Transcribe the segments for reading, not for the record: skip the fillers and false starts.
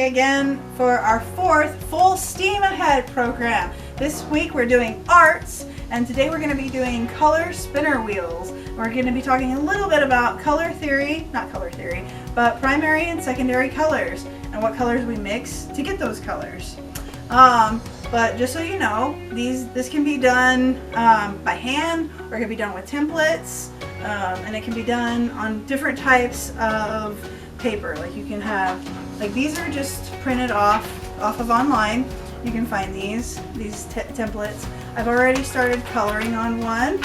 Josie again for our 4th Full Steam Ahead program. This week we're doing arts, and today we're going to be doing color spinner wheels. We're going to be talking a little bit about color theory, not color theory, but primary and secondary colors, and what colors we mix to get those colors. But just so you know, this can be done by hand, or it can be done with templates, and it can be done on different types of paper. Like you can have, like these are just printed off of online. You can find these templates. I've already started coloring on one.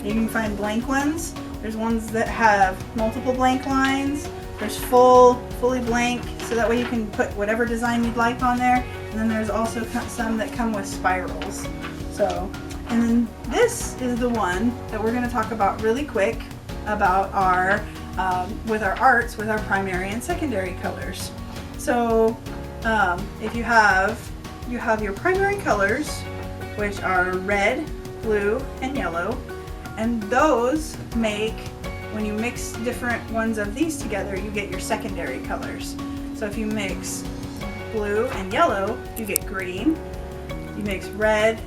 You can find blank ones. There's ones that have multiple blank lines. There's fully blank, so that way you can put whatever design you'd like on there. And then there's also some that come with spirals. So, and then this is the one that we're going to talk about really quick about our with our arts, with our primary and secondary colors. So if you have your primary colors, which are red, blue, and yellow, and those make, when you mix different ones of these together, you get your secondary colors. So if you mix blue and yellow, you get green. You mix red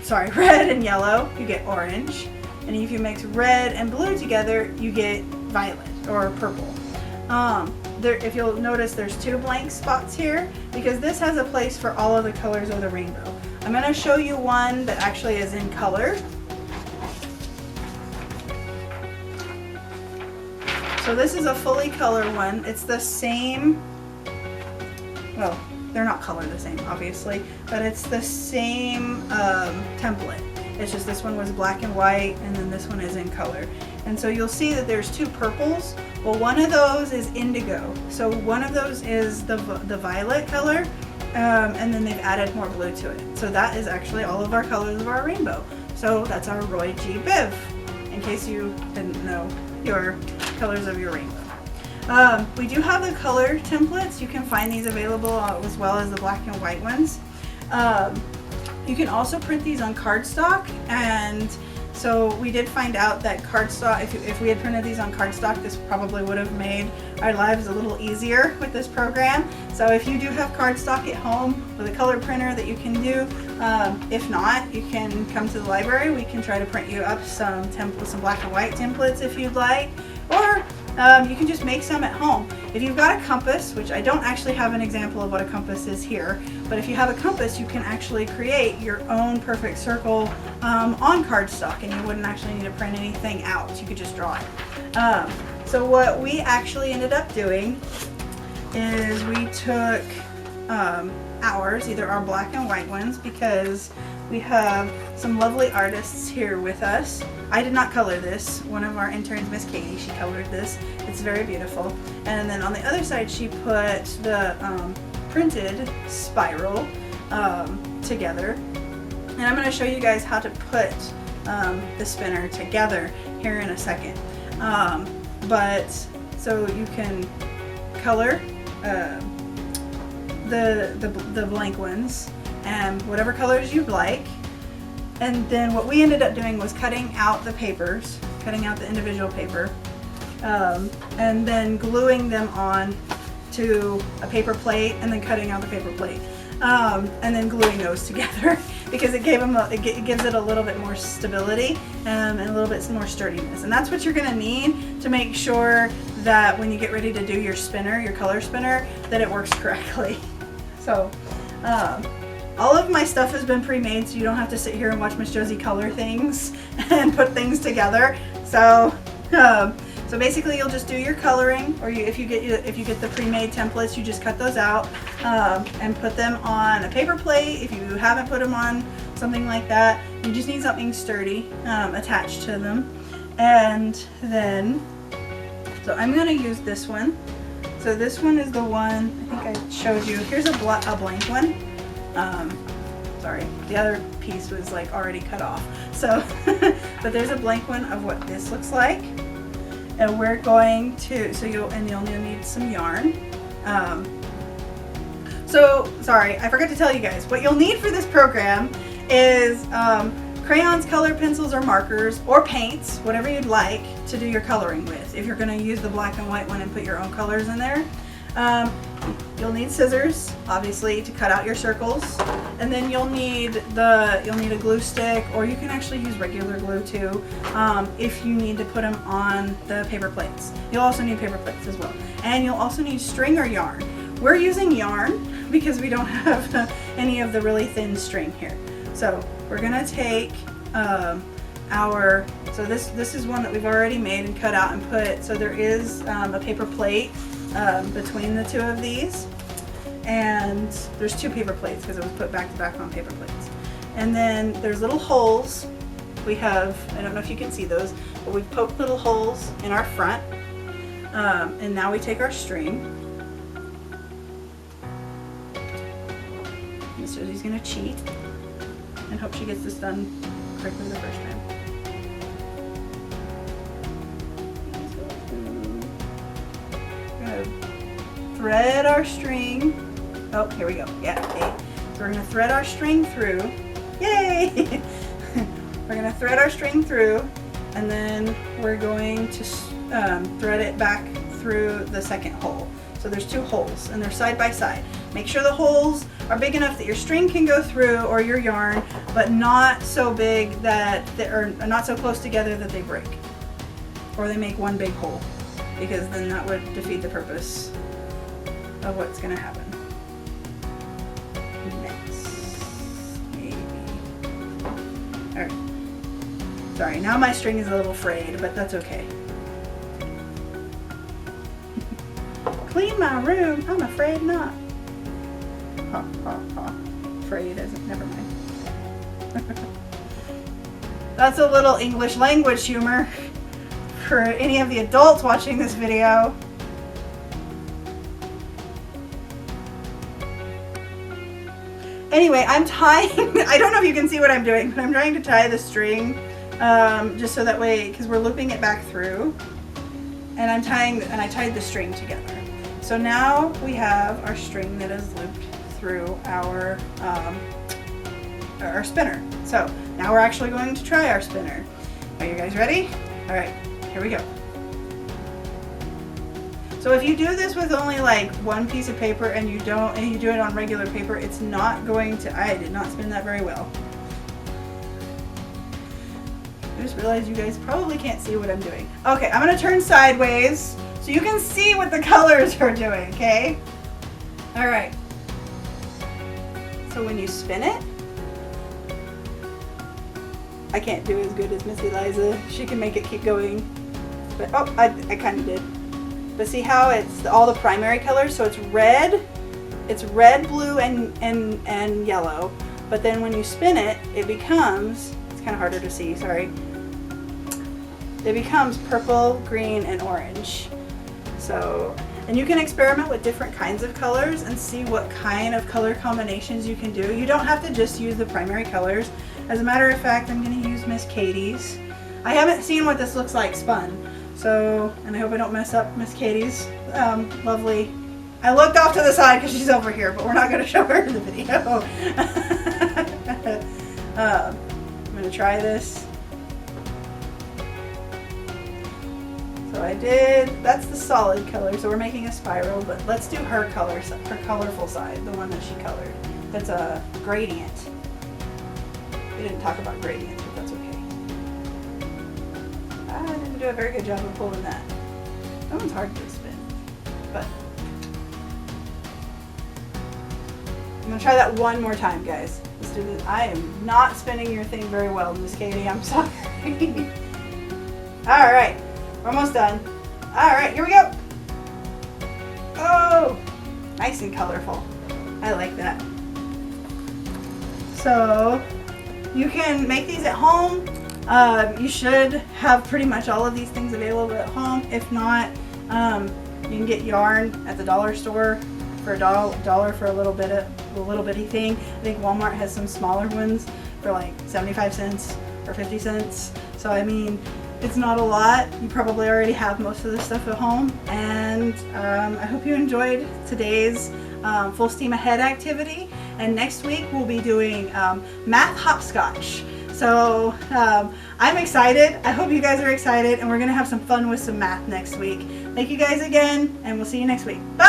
and yellow, you get orange. And if you mix red and blue together, you get violet or purple. If you'll notice, there's 2 blank spots here because this has a place for all of the colors of the rainbow. I'm going to show you one that actually is in color. So this is a fully color one. It's the same, well, they're not colored the same, obviously, but it's the same template. It's just this one was black and white, and then this one is in color. And so you'll see that there's 2 purples. Well, one of those is indigo. So one of those is the violet color, and then they've added more blue to it. So that is actually all of our colors of our rainbow. So that's our Roy G. Biv, in case you didn't know your colors of your rainbow. We do have the color templates. You can find these available as well as the black and white ones. You can also print these on cardstock, and so we did find out that cardstock, if we had printed these on cardstock, this probably would have made our lives a little easier with this program. So if you do have cardstock at home with a color printer that you can do, if not, you can come to the library. We can try to print you up some templates, some black and white templates if you'd like, or you can just make some at home. If you've got a compass, which I don't actually have an example of what a compass is here, but if you have a compass, you can actually create your own perfect circle on cardstock, and you wouldn't actually need to print anything out. You could just draw it. So what we actually ended up doing is we took ours, either our black and white ones, because we have some lovely artists here with us. I did not color this. One of our interns, Miss Katie, she colored this. It's very beautiful. And then on the other side, she put the printed spiral together. And I'm going to show you guys how to put the spinner together here in a second. But so you can color the blank ones and whatever colors you'd like. And then what we ended up doing was cutting out the papers, cutting out the individual paper, and then gluing them on to a paper plate, and then cutting out the paper plate, and then gluing those together because it gives it a little bit more stability and a little bit more sturdiness. And that's what you're going to need to make sure that when you get ready to do your spinner, your color spinner, that it works correctly. So all of my stuff has been pre-made, so you don't have to sit here and watch Miss Josie color things and put things together. So basically, you'll just do your coloring, or if you get the pre-made templates, you just cut those out and put them on a paper plate. If you haven't put them on something like that, you just need something sturdy attached to them. And then, so I'm going to use this one. So this one is the one I think I showed you. Here's a blank one. Sorry, the other piece was like already cut off. So, but there's a blank one of what this looks like, and we're going to. You'll need some yarn. So sorry, I forgot to tell you guys. What you'll need for this program is crayons, color pencils, or markers, or paints, whatever you'd like to do your coloring with. If you're going to use the black and white one and put your own colors in there. You'll need scissors, obviously, to cut out your circles, and then you'll need a glue stick, or you can actually use regular glue too, if you need to put them on the paper plates. You'll also need paper plates as well, and you'll also need string or yarn. We're using yarn because we don't have any of the really thin string here. So we're gonna take this is one that we've already made and cut out and put, so there is a paper plate between the two of these, and there's two paper plates because it was put back to back on paper plates. And then there's little holes. We have, I don't know if you can see those, but we've poked little holes in our front, and now we take our string. Miss Josie's gonna cheat and hope she gets this done correctly the first time. Thread our string. Oh, here we go. Yeah, okay. So we're gonna thread our string through. Yay! We're gonna thread our string through, and then we're going to thread it back through the second hole. So there's two holes, and they're side by side. Make sure the holes are big enough that your string can go through, or your yarn, but not so big that or not so close together that they break, or they make one big hole, because then that would defeat the purpose of what's going to happen next. Maybe. Alright. Sorry, now my string is a little frayed, but that's okay. Clean my room? I'm afraid not. Ha ha ha. Frayed isn't, never mind. That's a little English language humor for any of the adults watching this video. Anyway, I'm tying, I don't know if you can see what I'm doing, but I'm trying to tie the string just so that way, because we're looping it back through, and I tied the string together. So now we have our string that is looped through our spinner. So now we're actually going to try our spinner. Are you guys ready? All right, here we go. So if you do this with only like one piece of paper and you do it on regular paper, it's not going to, I did not spin that very well. I just realized you guys probably can't see what I'm doing. Okay, I'm gonna turn sideways so you can see what the colors are doing, okay? All right. So when you spin it, I can't do as good as Miss Eliza. She can make it keep going, but oh, I kind of did. But see how it's all the primary colors? So it's red, blue, and yellow. But then when you spin it, it becomes, it's kind of harder to see, sorry. It becomes purple, green, and orange. So, and you can experiment with different kinds of colors and see what kind of color combinations you can do. You don't have to just use the primary colors. As a matter of fact, I'm going to use Miss Katie's. I haven't seen what this looks like spun. So, and I hope I don't mess up Miss Katie's lovely. I looked off to the side because she's over here, but we're not going to show her in the video. I'm going to try this. So I did, that's the solid color, so we're making a spiral, but let's do her color, her colorful side, the one that she colored. That's a gradient. We didn't talk about gradients, but that's okay. I didn't do a very good job of pulling that. That one's hard to spin, but I'm gonna try that one more time, guys. Let's do this. I am not spinning your thing very well, Miss Katie. I'm sorry. All right, we're almost done. All right, here we go. Oh, nice and colorful. I like that. So you can make these at home. You should have pretty much all of these things available at home. If not, you can get yarn at the dollar store for $1 for a little bitty thing. I think Walmart has some smaller ones for like 75 cents or 50 cents. So I mean, it's not a lot. You probably already have most of this stuff at home. And I hope you enjoyed today's full steam ahead activity. And next week we'll be doing math hopscotch. So I'm excited. I hope you guys are excited, and we're gonna have some fun with some math next week. Thank you guys again, and we'll see you next week. Bye!